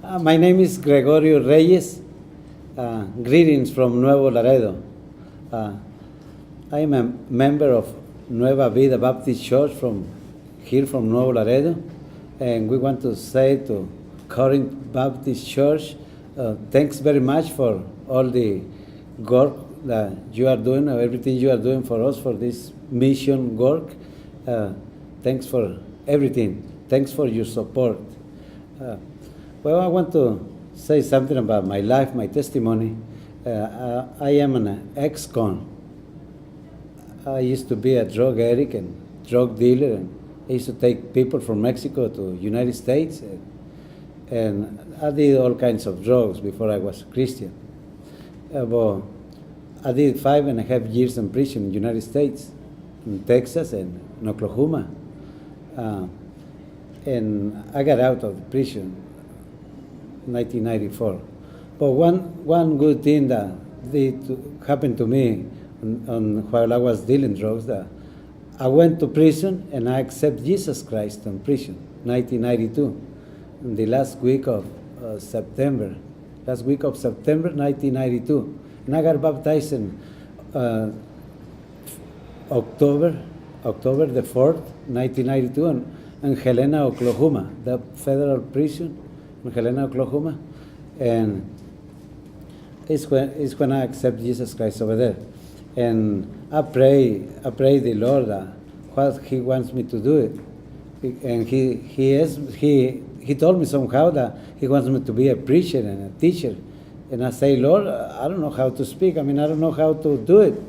My name is Gregorio Reyes. Greetings from Nuevo Laredo. I am a member of Nueva Vida Baptist Church from Nuevo Laredo, and we want to say to Corinth Baptist Church, thanks very much for all the work that you are doing, everything you are doing for us for this mission work. Thanks for everything. Thanks for your support. Well, I want to say something about my life, my testimony. I am an ex-con. I used to be a drug addict and drug dealer, and I used to take people from Mexico to United States, and I did all kinds of drugs before I was a Christian. But I did 5.5 years in prison in the United States, in Texas and in Oklahoma. And I got out of the prison in 1994. But one good thing that happened to me while I was dealing drugs, that I went to prison and I accepted Jesus Christ in prison, 1992, in the last week of September 1992. And I got baptized in October the 4th, 1992, in Helena, Oklahoma, the federal prison in Helena, Oklahoma. And it's when I accept Jesus Christ over there. And I pray the Lord what He wants me to do it. And He told me somehow that He wants me to be a preacher and a teacher. And I say, Lord, I don't know how to speak. I don't know how to do it.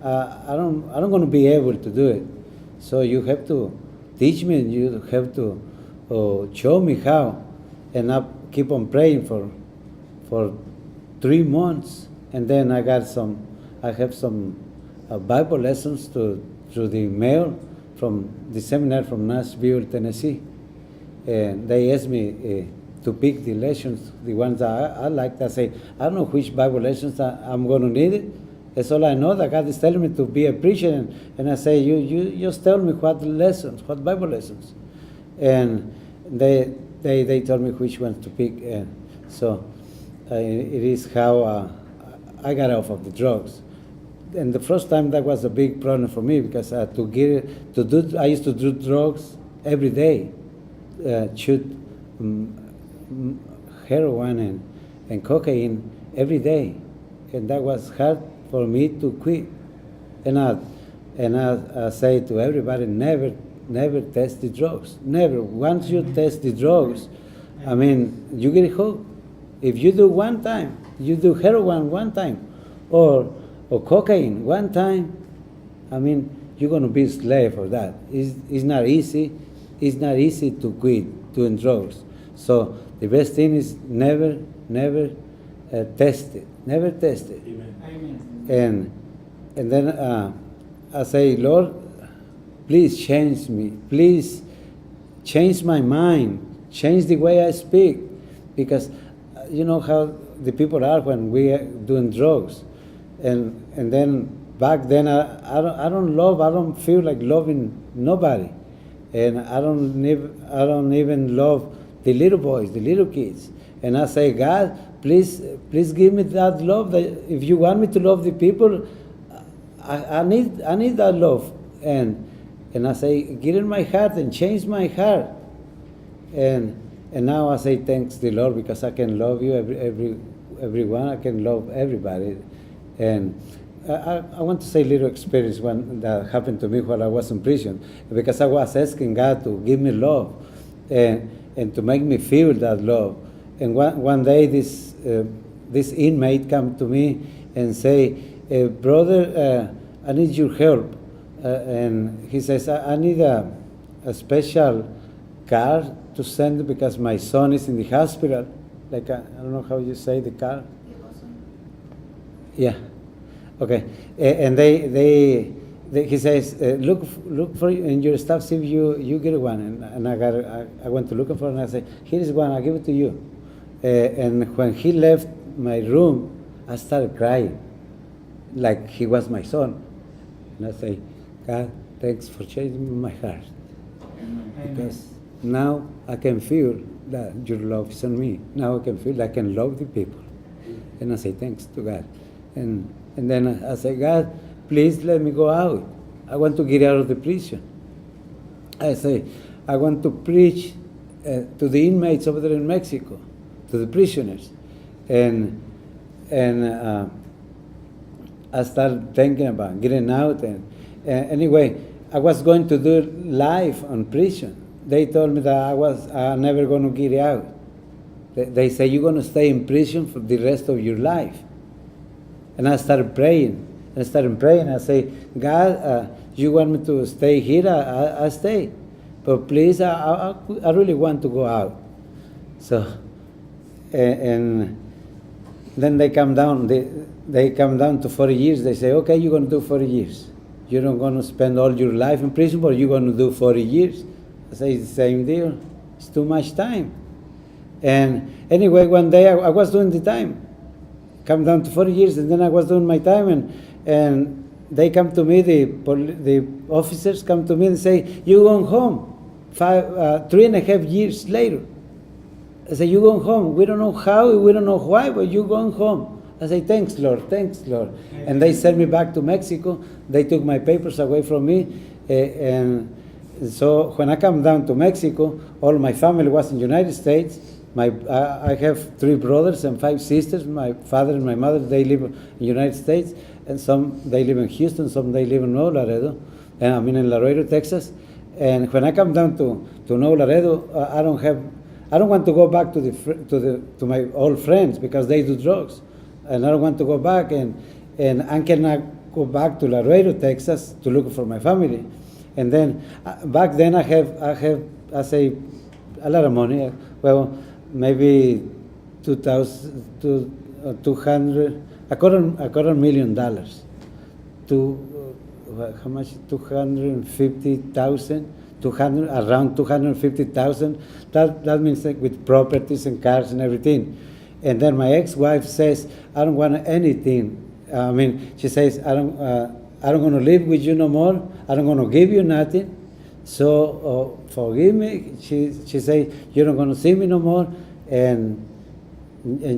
I'm going to be able to do it. So you have to teach me, and you have to show me how. And I keep on praying for 3 months, and then I have some Bible lessons through the mail from the seminary from Nashville, Tennessee. And they asked me to pick the lessons, the ones that I liked. I say, I don't know which Bible lessons I'm going to need it. That's all I know, that God is telling me to be a preacher. And I say, you just tell me what Bible lessons. And they told me which ones to pick. And so it is how I got off of the drugs. And the first time, that was a big problem for me, because I used to do drugs every day, shoot heroin and cocaine every day, and that was hard for me to quit. And I say to everybody, never test the drugs. Never. Once you test the drugs, you get hooked. If you do one time, you do heroin one time, or cocaine one time, you're going to be a slave for that. It's not easy. It's not easy to quit doing drugs. So the best thing is never test it. Never test it. Amen. And then I say, Lord, please change me. Please change my mind. Change the way I speak, because you know how the people are when we are doing drugs, and then back then I don't feel like loving nobody, and I don't even love the little boys, the little kids. And I say, God, please give me that love. That if you want me to love the people, I need that love. And I say, get in my heart and change my heart. And now I say, thanks the Lord, because I can love you, everyone. I can love everybody. And I want to say a little experience that happened to me while I was in prison, because I was asking God to give me love and to make me feel that love. And one day this inmate come to me and say, brother, I need your help. And he says, I need a special car to send, because my son is in the hospital. Like, I don't know how you say the car. Yeah. Okay. And he says, look for in your stuff, see if you get one. And I went to look for it, and I say, here is one, I'll give it to you. And when he left my room, I started crying, like he was my son. And I say, God, thanks for changing my heart. Because now I can feel that your love is on me. Now I can feel I can love the people. And I say, thanks to God. And then I say, God, please let me go out. I want to get out of the prison. I say, I want to preach to the inmates over there in Mexico, to the prisoners. And I started thinking about getting out. And anyway, I was going to do life on prison. They told me that I never going to get out. They say, you're going to stay in prison for the rest of your life. And I started praying. I say, God, you want me to stay here? I stay. But please, I really want to go out. So, and then they come down. They come down to 40 years. They say, okay, you're going to do 40 years. You're not going to spend all your life in prison, but you're going to do 40 years. I say, it's the same deal. It's too much time. And anyway, one day I was doing the time. Come down to 40 years, and then I was doing my time, and they come to me, the officers come to me and say, you're going home 3.5 years later. I say, you're going home. We don't know how, we don't know why, but you're going home. I say, thanks, Lord, thanks, Lord. And they sent me back to Mexico. They took my papers away from me. And so when I come down to Mexico, all my family was in the United States. I have 3 brothers and 5 sisters. My father and my mother, they live in the United States. And some, they live in Houston, some they live in Nuevo Laredo. And I mean in Laredo, Texas. And when I come down to Nuevo Laredo, I don't want to go back to my old friends because they do drugs. And I don't want to go back, and I cannot go back to Laredo, Texas, to look for my family. And then back then I say a lot of money. Well, maybe $200, $250 million. How much? 250,000. Around 250,000. That means like with properties and cars and everything. And then my ex-wife says, I don't want anything. I mean, she says, I don't want to live with you no more. I don't want to give you nothing. So forgive me. She says, you're not going to see me no more. And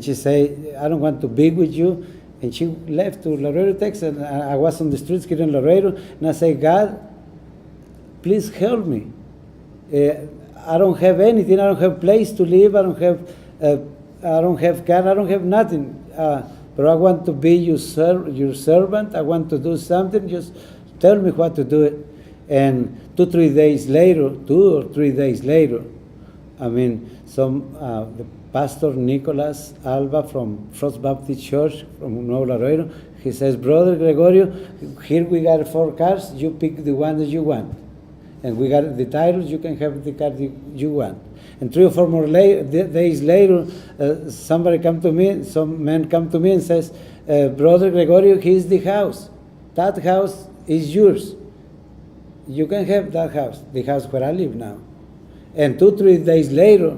she said, I don't want to be with you. And she left to Laredo, Texas. And I was on the streets here in Laredo. And I said, God, please help me. I don't have anything. I don't have place to live. I don't have car. I don't have nothing. But I want to be your servant. I want to do something. Just tell me what to do. And 2 or 3 days later, I mean, the Pastor Nicolas Alba from First Baptist Church from Nuevo Laredo, he says, Brother Gregorio, here we got 4 cars. You pick the one that you want. And we got the titles. You can have the car you want. And 3 or 4 more days later, somebody come to me, some man come to me and says, Brother Gregorio, here's the house. That house is yours. You can have that house, the house where I live now. And 2 or 3 days later,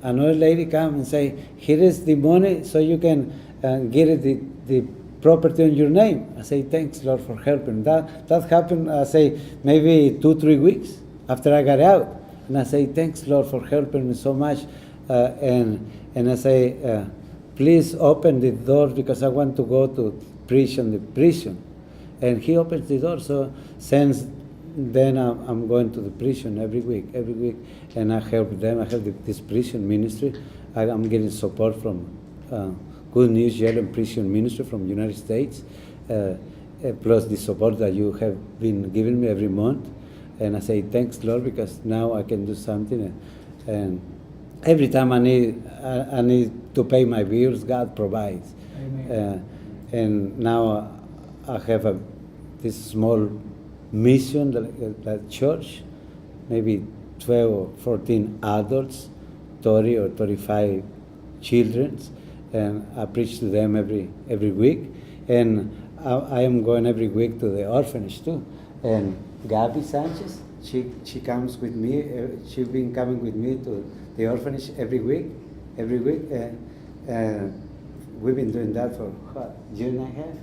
another lady come and say, here is the money so you can get the property on your name. I say, thanks, Lord, for helping. That happened, I say, maybe 2 or 3 weeks after I got out. And I say, thanks, Lord, for helping me so much. And I say, please open the door because I want to go to preach in the prison. And he opens the door. So since then, I'm going to the prison every week. And I help them. I help this prison ministry. I'm getting support from Good News Jail and Prison Ministry from the United States, plus the support that you have been giving me every month. And I say, thanks, Lord, because now I can do something. And every time I need to pay my bills, God provides. And now I have this small mission, that church, maybe 12 or 14 adults, 30 or 35 children, and I preach to them every week. And I am going every week to the orphanage too. And Gabby Sanchez, she comes with me. She's been coming with me to the orphanage every week. We've been doing that for what, a year and a half?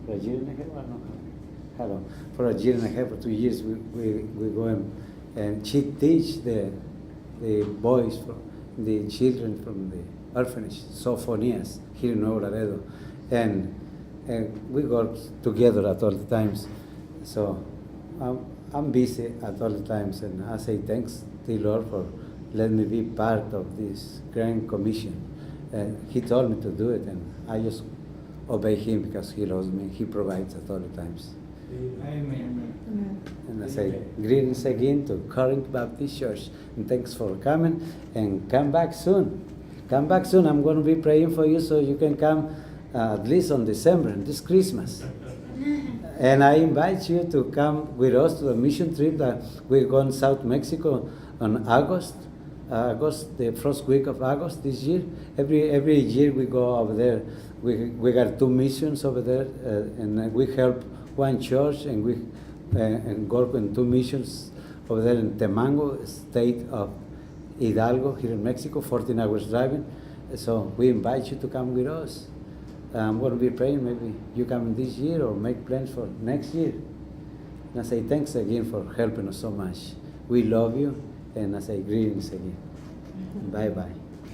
For a year and a half? I don't know. How long? For a year and a half or 2 years, we go and she teach the boys the children from the orphanage, Sophonias, here in Nuevo Laredo. And we work together at all the times. So I'm busy at all the times, and I say thanks to the Lord for letting me be part of this grand commission. He told me to do it, and I just obey him because he loves me. He provides at all the times. Amen. And I say greetings again to Corinth Baptist Church, and thanks for coming, and come back soon. Come back soon. I'm going to be praying for you so you can come at least on December, this Christmas. And I invite you to come with us to the mission trip that we're going South Mexico on August, the first week of August this year. Every year we go over there. We got 2 missions over there, and we help one church, and we and work in 2 missions over there in Temango, state of Hidalgo, here in Mexico, 14 hours driving. So we invite you to come with us. I'm going to be praying, maybe you come this year or make plans for next year. And I say thanks again for helping us so much. We love you, and I say greetings again. Bye-bye.